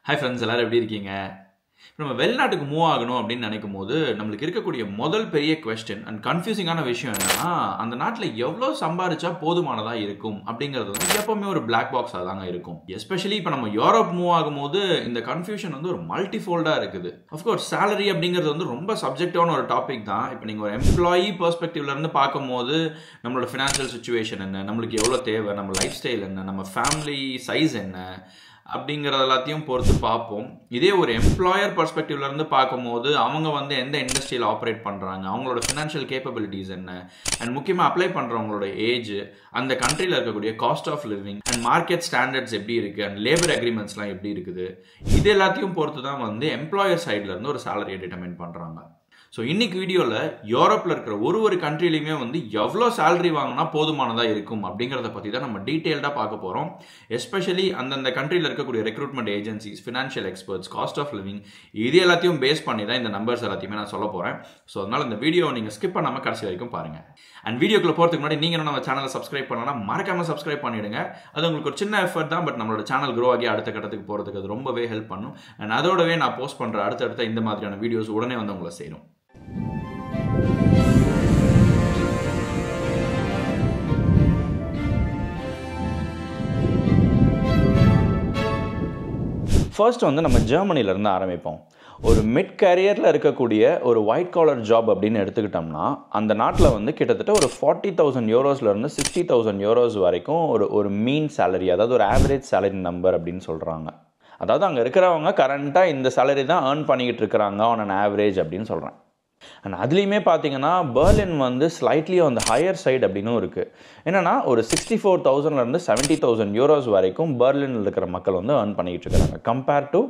Hi friends, எல்லாரும் எப்படி இருக்கீங்க? நம்ம வெளிநாட்டுக்கு மூவ் ஆகணும் அப்படின்னு நினைக்கும் போது நம்மளுக்கு இருக்கக்கூடிய முதல் பெரிய கொஸ்டின் அண்ட் கன்ஃபியூசிங்கான விஷயம் என்னன்னா, அந்த நாட்டில் எவ்வளோ சம்பாதிச்சா போதுமானதா இருக்கும் அப்படிங்கிறது வந்து எப்பவுமே ஒரு பிளாக் பாக்ஸாக தாங்க இருக்கும். எஸ்பெஷலி இப்போ நம்ம யூரோப் மூவ் ஆகும்போது இந்த கன்ஃபியூஷன் வந்து ஒரு மல்டிஃபோல்டாக இருக்குது. அஃப்கோர்ஸ் சேலரி அப்படிங்கிறது வந்து ரொம்ப சப்ஜெக்டிவான ஒரு டாபிக் தான். இப்போ நீங்கள் ஒரு எம்ப்ளாயி பெர்ஸ்பெக்டிவ்ல இருந்து பார்க்கும்போது நம்மளோட ஃபினான்ஷியல் சுச்சுவேஷன் என்ன, நம்மளுக்கு எவ்வளோ தேவை, நம்ம லைஃப் ஸ்டைல் என்ன, நம்ம ஃபேமிலி சைஸ் என்ன அப்படிங்கிறது எல்லாத்தையும் பொறுத்து பார்ப்போம். இதே ஒரு எம்ப்ளாயர் பெர்ஸ்பெக்டிவ்ல இருந்து பார்க்கும்போது அவங்க வந்து எந்த இண்டஸ்ட்ரியில் ஆப்ரேட் பண்ணுறாங்க, அவங்களோட ஃபினான்ஷியல் கேப்பபிலிட்டிஸ் என்ன, அண்ட் முக்கியமாக அப்ளை பண்ணுறவங்களோட ஏஜ், அந்த கண்ட்ரியில் இருக்கக்கூடிய cost of living and market standards எப்படி இருக்குது, அண்ட் லேபர் அக்ரிமெண்ட்ஸ்லாம் எப்படி இருக்குது, இது எல்லாத்தையும் பொறுத்து தான் வந்து எம்ப்ளாயர் சைட்லேருந்து ஒரு சேலரியை டிட்டர்மைன் பண்ணுறாங்க. ஸோ இன்னைக்கு வீடியோவில் யூரோப்பில் இருக்கிற ஒரு கண்ட்ரிலையுமே வந்து எவ்வளோ சேலரி வாங்கினா போதுமானதாக இருக்கும் அப்படிங்கிறத பற்றி தான் நம்ம டீட்டெயில்டாக பார்க்க போகிறோம். எஸ்பெஷலி அந்தந்த கண்ட்ரியில் இருக்கக்கூடிய recruitment agencies, financial experts, cost of living, இது எல்லாத்தையும் பேஸ் பண்ணி தான் இந்த நம்பர்ஸ் எல்லாத்தையுமே நான் சொல்ல போகிறேன். ஸோ அதனால் இந்த வீடியோவை நீங்கள் ஸ்கிப் பண்ணாமல் கடைசி வரைக்கும் பாருங்கள். அண்ட் வீடியோக்குள்ள போகிறதுக்கு முன்னாடி நீங்கள் நம்ம சேனலை சப்ஸ்கிரைப் பண்ணனா மறக்காமல் சப்ஸ்கிரைப் பண்ணிவிடுங்க. அது உங்களுக்கு ஒரு சின்ன எஃபர்ட் தான், பட் நம்மளோட சேனல் க்ரோ ஆகி அடுத்த கட்டத்துக்கு போகிறதுக்கு அது ரொம்பவே ஹெல்ப் பண்ணும். அண்ட் அதோடவே நான் போஸ்ட் பண்ணுற அடுத்தடுத்த இந்த மாதிரியான வீடியோஸ் உடனே வந்து உங்களை சேரும். ஃபர்ஸ்ட் வந்து நம்ம ஜெர்மனிலேருந்து ஆரம்பிப்போம். ஒரு மிட் கேரியரில் இருக்கக்கூடிய ஒரு ஒயிட் காலர் ஜாப் அப்படின்னு எடுத்துக்கிட்டோம்னா அந்த நாட்டில் வந்து கிட்டத்தட்ட ஒரு 40,000 யூரோஸ்லேருந்து 60,000 யூரோஸ் வரைக்கும் ஒரு மீன் சேலரி, அதாவது ஒரு ஆவரேஜ் சேலரி நம்பர் அப்படின்னு சொல்கிறாங்க. அதாவது அங்கே இருக்கிறவங்க கரண்ட்டாக இந்த சேலரி தான் ஏர்ன் பண்ணிக்கிட்டு இருக்கிறாங்க ஆன் அன் ஆவரேஜ் அப்படின்னு சொல்கிறேன். அண்ட் அதுலேயுமே பார்த்தீங்கன்னா பெர்லின் வந்து slightly on the higher side அப்படின்னும் இருக்குது. என்னென்னா ஒரு 64,000லேருந்து 70,000 யூரோஸ் வரைக்கும் பெர்லினில் இருக்கிற மக்கள் வந்து ஏர்ன் பண்ணிக்கிட்டு இருக்கிறாங்க compare to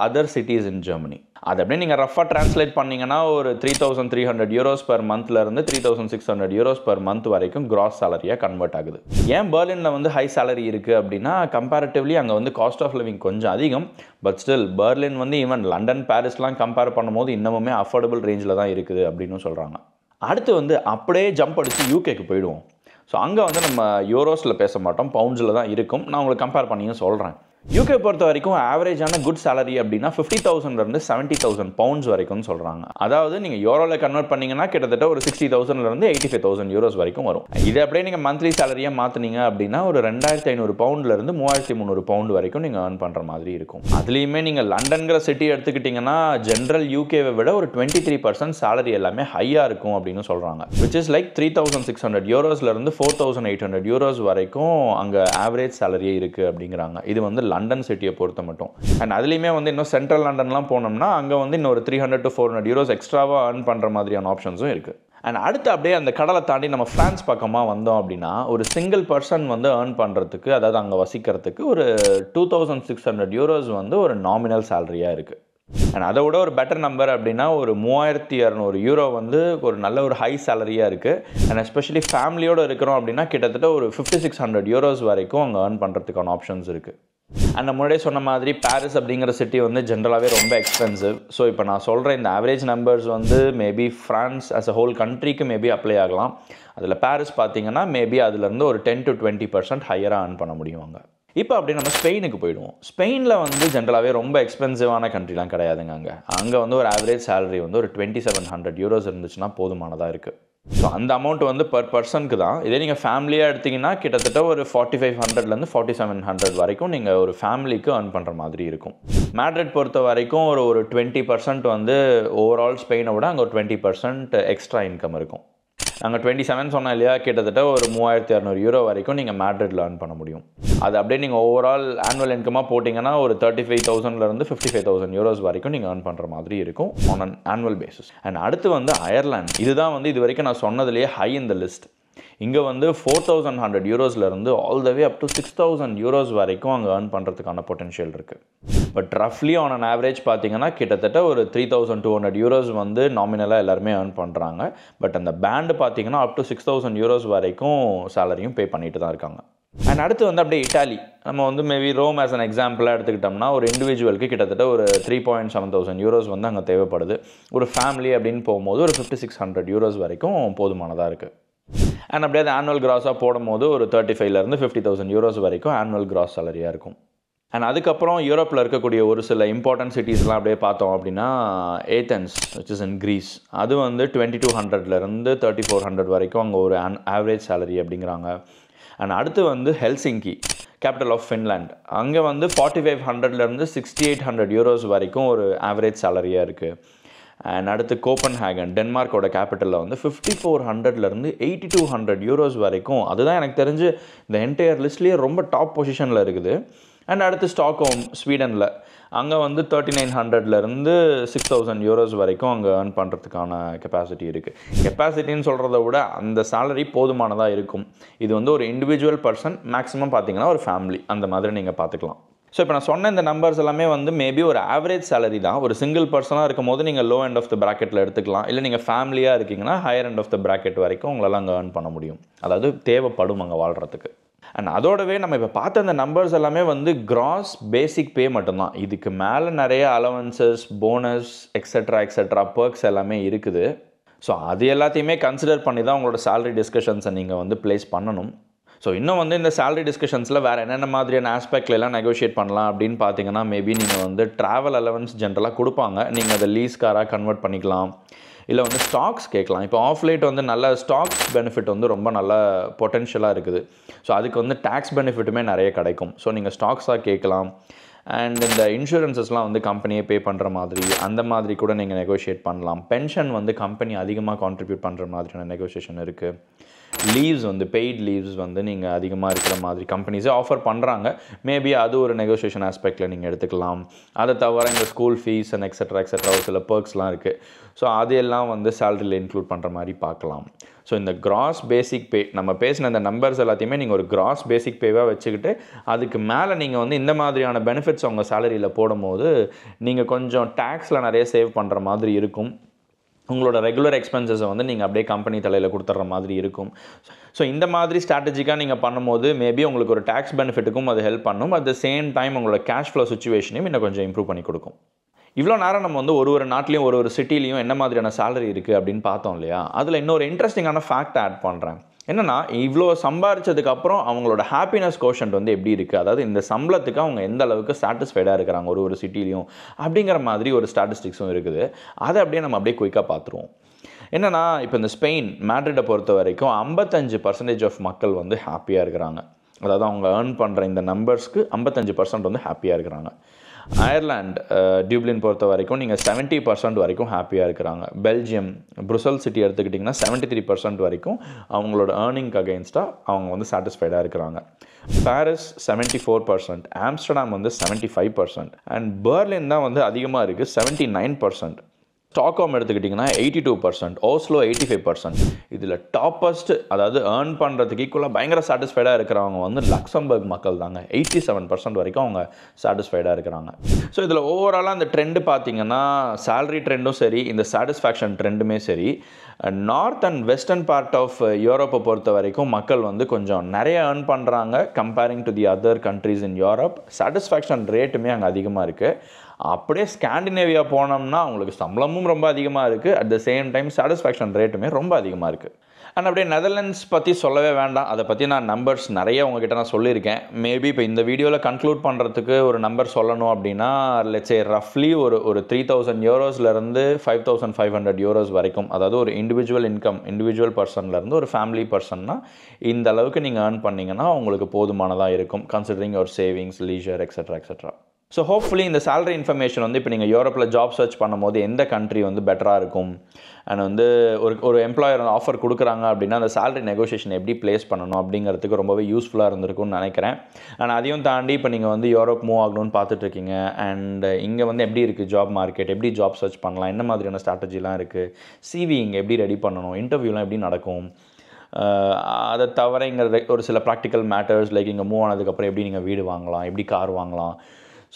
other cities in Germany. அது அப்படியே நீங்கள் ரஃபாக ட்ரான்ஸ்லேட் பண்ணிங்கன்னா ஒரு 3,300 யூரோஸ் பர் மந்த்லேருந்து 3,600 யூரோஸ் பர் மந்த் வரைக்கும் கிராஸ் சேலரியாக கன்வெர்ட் ஆகுது. ஏன் பெர்லினில் வந்து ஹை சேலரி இருக்குது அப்படின்னா கம்பேரிட்டிவ்லி அங்கே வந்து காஸ்ட் ஆஃப் லிவிங் கொஞ்சம் அதிகம். பட் ஸ்டில் பெர்லின் வந்து ஈவன் லண்டன், பாரிஸ்லாம் கம்பேர் பண்ணும்போது இன்னமுமே அஃபோர்டபுள் ரேஞ்சில் தான் இருக்குது அப்படின்னு சொல்கிறாங்க. அடுத்து வந்து அப்படியே ஜம்ப் அடித்து யூகேக்கு போயிடுவோம். ஸோ அங்கே வந்து நம்ம யூரோஸில் பேச மாட்டோம், பவுண்ட்ஸில் தான் இருக்கும். நான் உங்களுக்கு கம்பேர் பண்ணியும் சொல்கிறேன். யூகே பொறுத்த வரைக்கும் ஆவரேஜான குட் சேலரி அப்படின்னா 50,000லேருந்து 70,000 பவுண்ட்ஸ் வரைக்கும்னு சொல்கிறாங்க. அதாவது நீங்கள் யூரோவில் கன்வெர்ட் பண்ணிங்கன்னா கிட்டத்தட்ட ஒரு 60,000லேருந்து 85,000 யூரோஸ் வரைக்கும் வரும். இது அப்படியே நீங்கள் மந்த்லி சேலரியாக மாற்றினீங்க அப்படின்னா ஒரு 2,500 பவுண்ட்லேருந்து 3,300 பவுண்ட் வரைக்கும் நீங்கள் ஏர்ன் பண்ணுற மாதிரி இருக்கும். அதுலேயுமே நீங்கள் லண்டன்கிற சிட்டி எடுத்துக்கிட்டிங்கன்னா ஜென்ரல் யூகேவை விட ஒரு 23% சேலரி எல்லாமே ஹையாக இருக்கும் அப்படின்னு சொல்கிறாங்க. விச் இஸ் லைக் 3,600 யூரோஸ்லேருந்து 4,800 யூரோஸ் வரைக்கும் அங்கே ஆவரேஜ் சேலரியே இருக்குது அப்படிங்கிறாங்க. இது வந்து லண்டன் சிட்டியை பொறுத்த மட்டும். அண்ட் அதுலேயுமே வந்து இன்னும் சென்ட்ரல் லண்டன்லாம் போனோம்னா அங்கே வந்து இன்னொரு 300 to 400 யூரோஸ் எக்ஸ்ட்ராவாக ஏர்ன் பண்ணுற மாதிரியான ஆப்ஷன்ஸும் இருக்குது. அண்ட் அடுத்து அப்படியே அந்த கடலை தாண்டி நம்ம ஃப்ரான்ஸ் பக்கமாக வந்தோம் அப்படின்னா ஒரு சிங்கிள் பர்சன் வந்து ஏர்ன் பண்ணுறதுக்கு, அதாவது அங்கே வசிக்கிறதுக்கு ஒரு 2,600 யூரோஸ் வந்து ஒரு நாமினல் சேலரியாக இருக்குது. அண்ட் அதை விட ஒரு பெட்டர் நம்பர் அப்படின்னா ஒரு 3,200 யூரோ வந்து ஒரு நல்ல ஒரு ஹை சேலரியாக இருக்குது. அண்ட் எஸ்பெஷலி ஃபேமிலியோடு இருக்கிறோம் அப்படின்னா கிட்டத்தட்ட ஒரு 5,600 யூரோஸ் வரைக்கும் அங்கே ஏர்ன் பண்ணுறதுக்கான ஆப்ஷன்ஸ் இருக்குது. அண்ட் முன்னாடியே சொன்ன மாதிரி பாரிஸ் அப்படிங்கிற சிட்டி வந்து ஜென்ரலாகவே ரொம்ப எக்ஸ்பென்சிவ். ஸோ இப்போ நான் சொல்கிற இந்த ஆவரேஜ் நம்பர்ஸ் வந்து maybe France as a whole கண்ட்ரிக்கு மேபி அப்ளை ஆகலாம். அதில் பாரிஸ் பார்த்தீங்கன்னா மேபி அதுலேருந்து ஒரு 10 to 20% ஹையராக ஏர்ன் பண்ண முடியும் அங்கே. இப்போ அப்படி நம்ம ஸ்பெயினுக்கு போயிடுவோம். ஸ்பெயினில் வந்து ஜென்ரலாகவே ரொம்ப எக்ஸ்பென்சிவான கண்ட்ரிலாம் கிடையாதுங்க. அங்கே வந்து ஒரு ஆவரேஜ் சேலரி வந்து ஒரு 2,700 யூரோஸ் இருந்துச்சுன்னா போதுமானதாக இருக்குது. ஸோ அந்த அமௌண்ட் வந்து பர் பர்சனுக்கு தான். இதே நீங்கள் ஃபேமிலியாக எடுத்திங்கன்னா கிட்டத்தட்ட ஒரு 4,500லேருந்து 4,700 வரைக்கும் நீங்கள் ஒரு ஃபேமிலிக்கு ஏர்ன் பண்ணுற மாதிரி இருக்கும். மேட்ரிட் பொறுத்த வரைக்கும் ஒரு 20% வந்து ஓவரால் ஸ்பெயினை விட அங்கே ஒரு 20% எக்ஸ்ட்ரா இன்கம் இருக்கும். நாங்கள் 27 சொன்னோம் இல்லையா, கிட்டத்தட்ட ஒரு 3,200 யூரோ வரைக்கும் நீங்கள் மேட்ரிட்டில் ஏர்ன் பண்ண முடியும். அது அப்படியே நீங்கள் ஓவரால் ஆனுவல் இன்கமாக போட்டிங்கன்னா ஒரு 35,000லேருந்து 55,000 யூரோஸ் வரைக்கும் நீங்கள் ஏர்ன் பண்ணுற மாதிரி இருக்கும் on an annual basis. And அடுத்து வந்து அயர்லாந்து. இதுதான் வந்து இது வரைக்கும் நான் சொன்னதுலேயே ஹை இன் த லிஸ்ட். இங்கே வந்து 4,100 யூரோஸ்லேருந்து all the way up to 6,000 euros வரைக்கும் அங்கே ஏர்ன் பண்ணுறதுக்கான பொட்டன்ஷியல் இருக்குது. பட் ரஃப்லி ஆன் அன் ஆவரேஜ் பார்த்தீங்கன்னா கிட்டத்தட்ட ஒரு 3,200 யூரோஸ் வந்து நாமினலாக எல்லாருமே ஏர்ன் பண்ணுறாங்க. பட் அந்த பேண்டு பார்த்தீங்கன்னா அப் டு 6,000 யூரோஸ் வரைக்கும் சேலரியும் பே பண்ணிட்டு தான் இருக்காங்க. அண்ட் அடுத்து வந்து அப்படியே இட்டாலி. நம்ம வந்து மேபி ரோம் ஆஸ் அன் எக்ஸாம்பிளாக எடுத்துக்கிட்டோம்னா ஒரு இண்டிவிஜுவலுக்கு கிட்டத்தட்ட ஒரு 3,700 யூரோஸ் வந்து அங்கே தேவைப்படுது. ஒரு ஃபேமிலி அப்படின்னு போகும்போது ஒரு 5,600 யூரோஸ் வரைக்கும் போதுமானதாக இருக்குது. அண்ட் அப்படியே அது ஆனுவல் கிராஸாக போடும்போது ஒரு 35,000லேருந்து 50,000 யூரோஸ் வரைக்கும் ஆனுவல் கிராஸ் சேலரியாக இருக்கும். அண்ட் அதுக்கப்புறம் யூரோப்பில் இருக்கக்கூடிய ஒரு சில இம்பார்ட்டன்ட் சிட்டிஸ்லாம் அப்படியே பார்த்தோம் அப்படின்னா Athens which is in Greece, அது வந்து 2200 3400 வரைக்கும் அங்கே ஒரு ஆவரேஜ் சேலரி அப்படிங்கிறாங்க. அண்ட் அடுத்து வந்து ஹெல்சிங்கி, கேபிட்டல் ஆஃப் ஃபின்லாண்ட், அங்கே வந்து 4500 6800 வரைக்கும் ஒரு ஆவரேஜ் சேலரியாக இருக்குது. அண்ட் அடுத்து கோப்பன்ஹேகன், டென்மார்க்கோட கேபிட்டலில் வந்து 5400 8200 வரைக்கும், அதுதான் எனக்கு தெரிஞ்சு இந்த என்டையர் லிஸ்ட்லேயே ரொம்ப டாப் பொசிஷனில் இருக்குது. அண்ட் அடுத்து ஸ்டாக்ஹோம், ஸ்வீடனில், அங்கே வந்து 3900 6000 வரைக்கும் அங்கே ஏர்ன் பண்ணுறதுக்கான கெப்பாசிட்டி இருக்குது. கெப்பாசிட்டின்னு சொல்கிறத விட அந்த சேலரி போதுமானதாக இருக்கும். இது வந்து ஒரு இண்டிவிஜுவல் பர்சன், மேக்ஸிமம் பார்த்தீங்கன்னா ஒரு ஃபேமிலி, அந்த மாதிரி நீங்கள் பார்த்துக்கலாம். ஸோ இப்போ நான் சொன்ன இந்த நம்பர்ஸ் எல்லாமே வந்து மேபி ஒரு ஆவரேஜ் சேலரி தான். ஒரு சிங்கிள் பர்சனாக இருக்கும் போது நீங்கள் லோ எண்ட் ஆஃப் த ப்ராக்கெட்டில் எடுத்துக்கலாம். இல்லை நீங்கள் ஃபேமிலியாக இருக்கீங்கன்னா higher end of the bracket வரைக்கும் உங்களால் அங்கே ஏர்ன் பண்ண முடியும். அதாவது தேவைப்படும் அங்கே வாழ்கிறதுக்கு. அண்ட் அதோடவே நம்ம இப்போ பார்த்த அந்த நம்பர்ஸ் எல்லாமே வந்து கிராஸ் பேசிக் பே மட்டும்தான். இதுக்கு மேலே நிறைய அலவன்சஸ், போனஸ் எக்ஸெட்ரா பர்க்ஸ் எல்லாமே இருக்குது. ஸோ அது எல்லாத்தையுமே கன்சிடர் பண்ணி தான் உங்களோட சேலரி டிஸ்கஷன்ஸை நீங்கள் வந்து ப்ளேஸ் பண்ணணும். ஸோ இன்னும் வந்து இந்த சேலரி டிஸ்கஷன்ஸில் வேறு என்னென்ன மாதிரியான ஆஸ்பெக்ட்லாம் நெகோஷியேட் பண்ணலாம் அப்படின்னு பார்த்தீங்கன்னா, மேபி நீங்கள் வந்து ட்ராவல் அலவன்ஸ் ஜென்ரலாக கொடுப்பாங்க, நீங்கள் அதை லீஸ் காராக கன்வெர்ட் பண்ணிக்கலாம். இல்லை வந்து ஸ்டாக்ஸ் கேட்கலாம். இப்போ ஆஃப் லைட் வந்து நல்ல ஸ்டாக்ஸ் பெனிஃபிட் வந்து ரொம்ப நல்ல பொட்டென்ஷியலாக இருக்குது. ஸோ அதுக்கு வந்து டேக்ஸ் பெனிஃபிட்டுமே நிறைய கிடைக்கும். ஸோ நீங்கள் ஸ்டாக்ஸாக கேட்கலாம். அண்ட் இந்த இன்சூரன்ஸஸ்லாம் வந்து கம்பெனியே பே பண்ணுற மாதிரி, அந்த மாதிரி கூட நீங்கள் நெகோஷியேட் பண்ணலாம். பென்ஷன் வந்து கம்பெனி அதிகமாக கான்ட்ரிபியூட் பண்ணுற மாதிரியான நெகோஷியேஷன் இருக்குது. லீவ்ஸ் வந்து பெய்ட் லீவ்ஸ் வந்து நீங்கள் அதிகமாக இருக்கிற மாதிரி கம்பெனிஸே ஆஃபர் பண்ணுறாங்க. மேபி அது ஒரு நெகோஷியேஷன் ஆஸ்பெக்டில் நீங்கள் எடுத்துக்கலாம். அதை தவிர இந்த ஸ்கூல் ஃபீஸ் அண்ட் எக்ஸெட்ரா ஒரு சில பர்க்ஸ்லாம் இருக்குது. ஸோ அதையெல்லாம் வந்து சேலரியில் இன்க்ளூட் பண்ணுற மாதிரி பார்க்கலாம். ஸோ இந்த கிராஸ் பேசிக் பே, நம்ம பேசின இந்த நம்பர்ஸ் எல்லாத்தையுமே நீங்கள் ஒரு கிராஸ் பேசிக் பேவாக வச்சுக்கிட்டு அதுக்கு மேலே நீங்கள் வந்து இந்த மாதிரியான பெனிஃபிட்ஸ் உங்கள் சேலரியில் போடும்போது நீங்கள் கொஞ்சம் டேக்ஸில் நிறைய சேவ் பண்ணுற மாதிரி இருக்கும். உங்களோட ரெகுலர் எக்ஸ்பென்சஸை வந்து நீங்கள் அப்படியே கம்பெனி தலையில் கொடுத்துட்ற மாதிரி இருக்கும். ஸோ இந்த மாதிரி ஸ்ட்ராட்டஜிக்காக நீங்கள் பண்ணும்போது மேபி உங்களுக்கு ஒரு டேக்ஸ் பெனிஃபிட்டுக்கும் அது ஹெல்ப் பண்ணும். அட் த சேம் டைம் உங்களோட கேஷ் ஃப்ளோ சுச்சுவேஷனையும் இன்னும் கொஞ்சம் இம்ப்ரூவ் பண்ணி கொடுக்கும். இவ்வளோ நேரம் நம்ம வந்து ஒரு நாட்டிலையும் ஒரு சிட்டிலையும் என்ன மாதிரியான சேலரி இருக்குது அப்படின்னு பார்த்தோம் இல்லையா? அதில் இன்னொரு இன்ட்ரெஸ்டிங்கான ஃபேக்ட் ஆட் பண்ணுறேன். என்னென்னா, இவ்வளோ சம்பாரிச்சதுக்கப்புறம் அவங்களோட ஹாப்பினஸ் கோஷன்ட் வந்து எப்படி இருக்குது, அதாவது இந்த சம்பளத்துக்கு அவங்க எந்த அளவுக்கு சாட்டிஸ்ஃபைடாக இருக்கிறாங்க ஒரு சிட்டிலையும் அப்படிங்கிற மாதிரி ஒரு ஸ்டாட்டிஸ்டிக்ஸும் இருக்குது. அதை அப்படியே நம்ம அப்படியே குயிக்காக பார்த்துருவோம். என்னென்னா, இப்போ இந்த ஸ்பெயின் மேட்ரிட்டை பொறுத்த வரைக்கும் 55% ஆஃப் மக்கள் வந்து ஹாப்பியாக இருக்கிறாங்க. அதாவது அவங்க ஏர்ன் பண்ணுற இந்த நம்பர்ஸ்க்கு 55% வந்து ஹாப்பியாக இருக்கிறாங்க. அயர்லாண்ட் டியூப்ளின் பொறுத்த வரைக்கும் நீங்கள் 70% வரைக்கும் ஹாப்பியாக இருக்கிறாங்க. பெல்ஜியம் புருசல் சிட்டி எடுத்துக்கிட்டிங்கன்னா 73% வரைக்கும் அவங்களோட ஏர்னிங்க்கு அகெயின்ஸ்டாக அவங்க வந்து சாட்டிஸ்ஃபைடாக இருக்கிறாங்க. பாரிஸ் 74%, ஆம்ஸ்டர்டாம் வந்து 75%, அண்ட் பெர்லின் தான் வந்து அதிகமாக இருக்குது 79%. ஸ்டாக்ஹோம் எடுத்துக்கிட்டிங்கன்னா 82%, ஓஸ்லோ 85%. இதில் டாப்பஸ்ட், அதாவது ஏர்ன் பண்ணுறதுக்கு ஈக்குவலாக பயங்கர சாட்டிஸ்ஃபைடாக இருக்கிறவங்க வந்து லக்சம்பர்க் மக்கள் தாங்க. 87% வரைக்கும் அவங்க சாட்டிஸ்ஃபைடாக இருக்கிறாங்க. ஸோ இதில் ஓவராலாக அந்த ட்ரெண்டு பார்த்திங்கன்னா, சேலரி ட்ரெண்டும் சரி, இந்த சாட்டிஸ்ஃபேக்ஷன் ட்ரெண்டுமே சரி, north and western part of யூரோப்பை பொறுத்த வரைக்கும் மக்கள் வந்து கொஞ்சம் நிறைய ஏர்ன் பண்ணுறாங்க comparing to the other countries in Europe. Satisfaction ரேட்டுமே அங்கே அதிகமாக இருக்குது. அப்படியே ஸ்காண்டினேவியா போனோம்னா அவங்களுக்கு சம்பளமும் ரொம்ப அதிகமாக இருக்குது, at the same time satisfaction ரேட்டுமே ரொம்ப அதிகமாக இருக்குது. அண்ட் அப்படியே நெதர்லாண்ட்ஸ் பற்றி சொல்லவே வேண்டாம். அதை பற்றி நான் நம்பர்ஸ் நிறைய உங்ககிட்ட நான் சொல்லியிருக்கேன். மேபி இப்போ இந்த வீடியோவில் கன்க்ளூட் பண்ணுறதுக்கு ஒரு நம்பர் சொல்லணும் அப்படின்னா, லெட்ஸ் சே ரஃப்லி ஒரு 3000 யூரோஸ்லேருந்து 5500 யூரோஸ் வரைக்கும், அதாவது ஒரு இண்டிவிஜுவல் இன்கம், இண்டிவிஜுவல் பர்சன்லேருந்து ஒரு ஃபேமிலி பர்சன்னா இந்த அளவுக்கு நீங்கள் ஏர்ன் பண்ணிங்கன்னா உங்களுக்கு போதுமானதாக இருக்கும், considering your savings, leisure etcetera. So hopefully இந்த சேலரி இன்ஃபர்மேஷன் வந்து இப்போ நீங்கள் யூரோப்பில் ஜாப் சர்ச் பண்ணும்போது எந்த கண்ட்ரி வந்து பெட்டராக இருக்கும், அண்ட் வந்து ஒரு எம்ப்ளாயர் ஆஃபர் கொடுக்குறாங்க அப்படின்னா அந்த சேலரி நெகோஷியேஷன் எப்படி ப்ளேஸ் பண்ணணும் அப்படிங்கிறதுக்கு ரொம்பவே யூஸ்ஃபுல்லாக இருந்திருக்கும்னு நினைக்கிறேன். அண்ட் அதையும் தாண்டி இப்போ நீங்கள் வந்து யூரோப் மூவ் ஆகணும்னு பார்த்துட்ருக்கீங்க, அண்ட் இங்கே வந்து எப்படி இருக்குது ஜாப் மார்க்கெட், எப்படி ஜாப் சர்ச் பண்ணலாம், என்ன மாதிரியான ஸ்ட்ராட்டஜிலாம் இருக்குது, சிவி இங்கே எப்படி ரெடி பண்ணணும், இன்டர்வியூலாம் எப்படி நடக்கும், அதை தவிர இங்கே ஒரு சில ப்ராக்டிக்கல் மேட்டர்ஸ் லைக் இங்கே மூவ் ஆனதுக்கப்புறம் எப்படி நீங்கள் வீடு வாங்கலாம், எப்படி கார் வாங்கலாம்.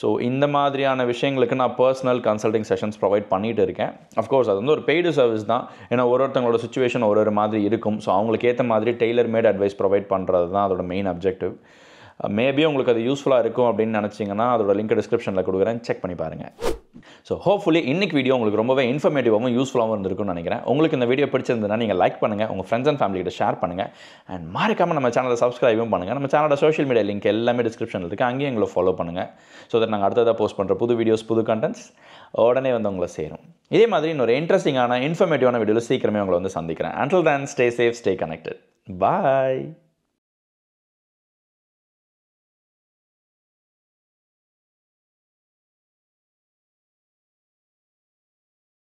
ஸோ இந்த மாதிரியான விஷயங்களுக்கு நான் பர்சனல் கன்சல்டிங் செஷன்ஸ் ப்ரொவைட் பண்ணிகிட்டு இருக்கேன். அஃப்கோர்ஸ் அது வந்து ஒரு பெய்டு சர்வீஸ் தான். ஏன்னா ஒருத்தவங்களோட சுச்சுவேஷன் ஒரு மாதிரி இருக்கும். ஸோ அவங்களுக்கு ஏற்ற மாதிரி டெய்லர் மேட் அட்வைஸ் ப்ரொவைட் பண்ணுறது தான் அதோட மெயின் அப்ஜெக்டிவ். மேபி உங்களுக்கு அது யூஸ்ஃபுல்லாக இருக்கும் அப்படின்னு நினச்சிங்கன்னா அதோட லிங்க் டிஸ்கிரிப்ஷனில் கொடுக்குறேன், செக் பண்ணி பாருங்கள். ஸோ ஹோப்ஃபுல்லி இன்னைக்கு வீடியோ உங்களுக்கு ரொம்பவே இன்ஃபர்மேட்டிவாகவும் யூஸ்ஃபுல்லாகவும் இருந்திருக்கும்னு நினைக்கிறேன். உங்களுக்கு இந்த வீடியோ பிடிச்சிருந்ததுன்னா நீங்கள் லைக் பண்ணுங்கள், உங்கள் ஃப்ரெண்ட்ஸ் அண்ட் ஃபேமிலி கிட்ட ஷேர் பண்ணுங்கள். அண்ட் மறக்காமல் நம்ம சேனலை சப்ஸ்கிரைபும் பண்ணுங்கள். நம்ம சேனலோட சோஷியல் மீடியா லிங்க் எல்லாமே டிஸ்கிரிப்ஷனில் இருக்குது, அங்கேயும் எங்களை ஃபாலோ பண்ணுங்கள். ஸோ தட் நாங்கள் அடுத்ததாக போஸ்ட் பண்ணுற புது வீடியோஸ், புது கண்டென்ட்ஸ் உடனே வந்து உங்களை சேரும். இதே மாதிரி இன்னொரு இன்ட்ரெஸ்டிங்கான இன்ஃபர்மேட்டிவான வீடியோவில் சீக்கிரமே உங்களை வந்து சந்திக்கிறேன். Until then, stay safe, stay connected. Bye.